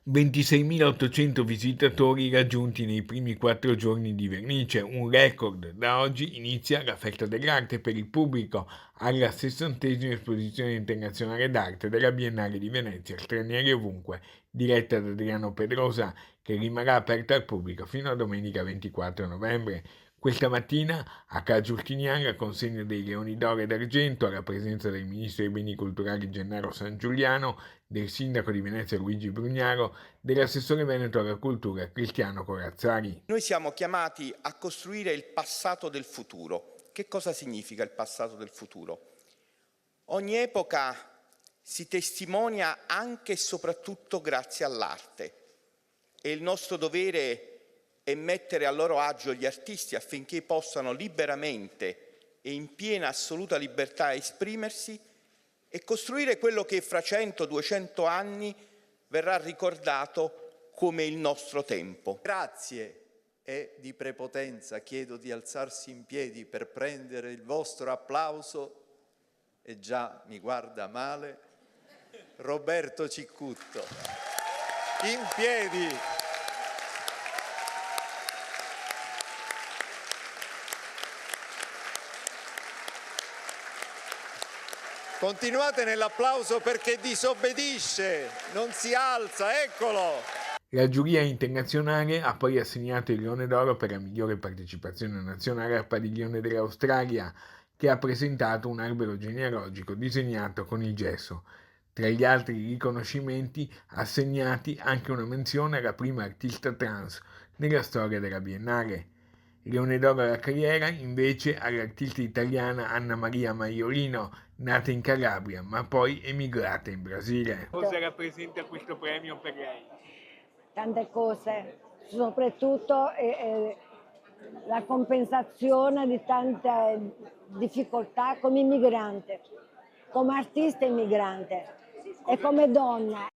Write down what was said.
26.800 visitatori raggiunti nei primi 4 giorni di vernice, un record. Da oggi inizia la Festa dell'Arte per il pubblico alla 60ª Esposizione Internazionale d'Arte della Biennale di Venezia, Stranieri ovunque, diretta da Adriano Pedrosa, che rimarrà aperta al pubblico fino a domenica 24 novembre. Questa mattina a Ca' Giustinian la consegna dei Leoni d'Oro e d'Argento alla presenza del Ministro dei Beni Culturali Gennaro San Giuliano, del Sindaco di Venezia Luigi Brugnaro, dell'assessore veneto alla cultura Cristiano Corazzari. Noi siamo chiamati a costruire il passato del futuro. Che cosa significa il passato del futuro? Ogni epoca si testimonia anche e soprattutto grazie all'arte e il nostro dovere è mettere a loro agio gli artisti affinché possano liberamente e in piena assoluta libertà esprimersi e costruire quello che fra 100-200 anni verrà ricordato come il nostro tempo. Grazie e di prepotenza chiedo di alzarsi in piedi per prendere il vostro applauso, e già mi guarda male, Roberto Ciccutto. In piedi! Continuate nell'applauso perché disobbedisce, non si alza, eccolo! La giuria internazionale ha poi assegnato il Leone d'Oro per la migliore partecipazione nazionale al Padiglione dell'Australia, che ha presentato un albero genealogico disegnato con il gesso. Tra gli altri riconoscimenti assegnati anche una menzione alla prima artista trans nella storia della Biennale. Leone d'Oro alla carriera invece all'artista italiana Anna Maria Maiorino, nata in Calabria ma poi emigrata in Brasile. Cosa rappresenta questo premio per lei? Tante cose, soprattutto la compensazione di tante difficoltà come immigrante, come artista immigrante e come donna.